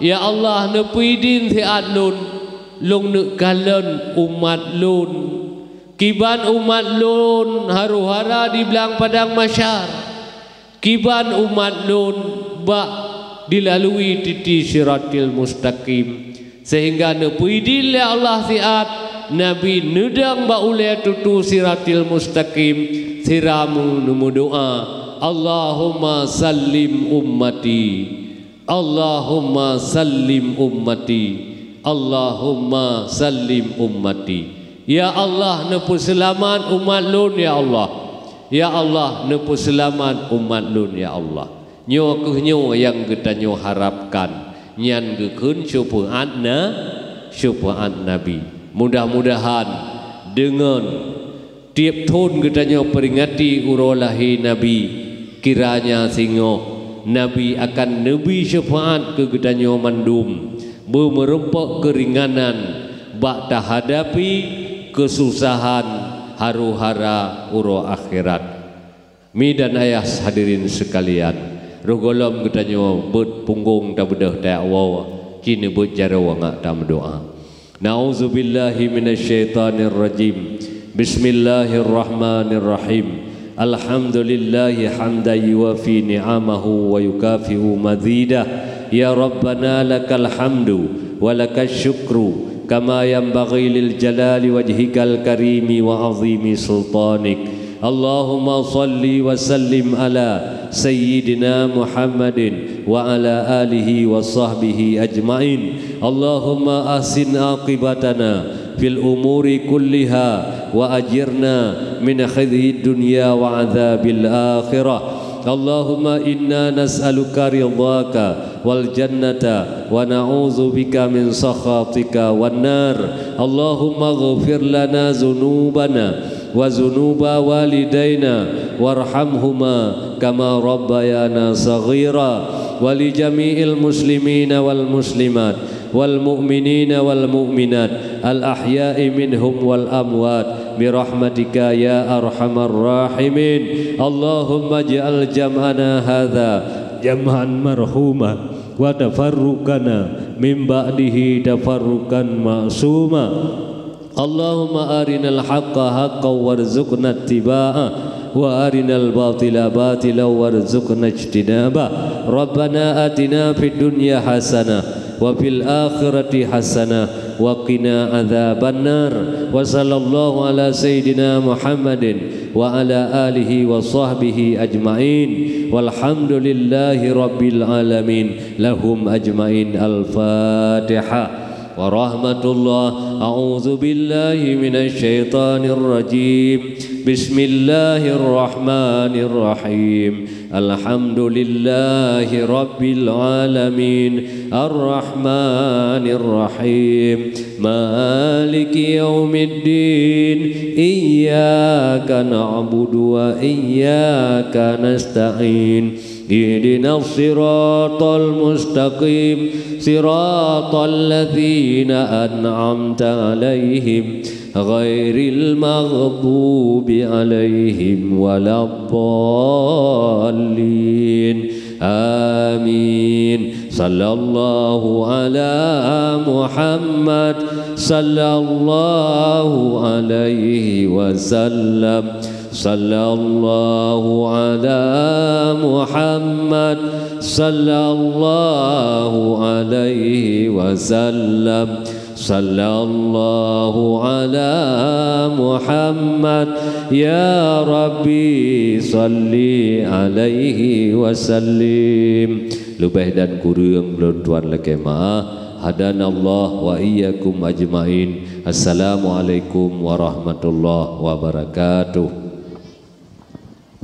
ya Allah nepuidin thiat lun, long nekalen umat lun. Kiban umat lun haru-hara di belang padang masyar. Kiban umat lun bak dilalui titi siratil mustaqim. Sehingga nepuidin le Allah thiat, Nabi nedang ba ule tutu siratil mustaqim. Siramu nemu doa, Allahumma sallim ummati, Allahumma sallim ummati, Allahumma sallim ummati. Ya Allah nepu selamat umat lun ya Allah. Ya Allah nepu selamat umat lun ya Allah. Nyo kehnyo yang kita nyo harapkan, nyan gekun syufaat Nabi. Mudah-mudahan dengan tiap tahun kita nyo peringati urolahi Nabi, kiranya singo Nabi akan nabi syafaat ke kita nyo mandum, bermerempak keringanan bak hadapi kesusahan haru-hara uro akhirat. Mi dan ayah hadirin sekalian, rogolom kita nyo bet punggung ta bedah ta awaw, kini bet jarawa ngak ta doa. Nauzubillahi minasyaitonir rajim. Bismillahirrahmanirrahim. Alhamdulillahi hamdan yuwafi ni'amahu wa yukafi'u mazidah. Ya Rabbana lakal hamdu wa lakal syukru kama yanbaghi lil jalali wajhikal karimi wa azimi sultanik. Allahumma salli wa sallim ala sayyidina Muhammadin wa ala alihi wa sahbihi ajma'in. Allahumma ahsin aqibatana fil umuri kulliha wa ajirna min khizyi dunya wa adzabil akhirah. Allahumma inna nas'aluka ridhaka wal jannata wa na'udzu bika min sakhatika wan nar. Allahumma ighfir lana dzunubana wa dzunuba walidaina warhamhuma kama rabbayana saghira wa li jami'il muslimina wal muslimat wal mu'minina wal mu'minat al ahya'i minhum wal amwat birahmatika ya arhamar rahimin. Allahumma ij'al jam'ana hadza jam'an marhuma wa tafarruqana min ba'dihi tafarruqan ma'suma. Allahumma arinal haqqa haqqan warzuqna ittiba'ah wa arinal batila batilan warzuqna ijtinabah. Rabbana atina fid dunya hasanah wa fil akhirati hasanah wa qina adzabannar. Wa sallallahu ala sayyidina Muhammadin wa ala alihi wa sahbihi ajma'in walhamdulillahi rabbil alamin. Lahum ajma'in. Al-Fatihah. Warahmatullah. A'udzu billahi minasy syaithanir rajim. Bismillahirrahmanirrahim. Alhamdulillahi rabbil alamin. Arrahmanir rahim. Maliki yaumiddin. Iyyaka na'budu wa iyyaka nasta'in. Ihdinas siratal mustaqim, siratal ladzina an'amta alaihim ghairil maghdubi alaihim waladdallin. Amin. Sallallahu ala Muhammad sallallahu alaihi wasallam. Sallallahu ala Muhammad sallallahu alaihi wasallam. Sallallahu ala Muhammad ya Rabbi salli alaihi wasallim. Lebih dan kurang tuan lekemah. Hadanallah wa iyyakum ajmain. Assalamualaikum warahmatullahi wabarakatuh.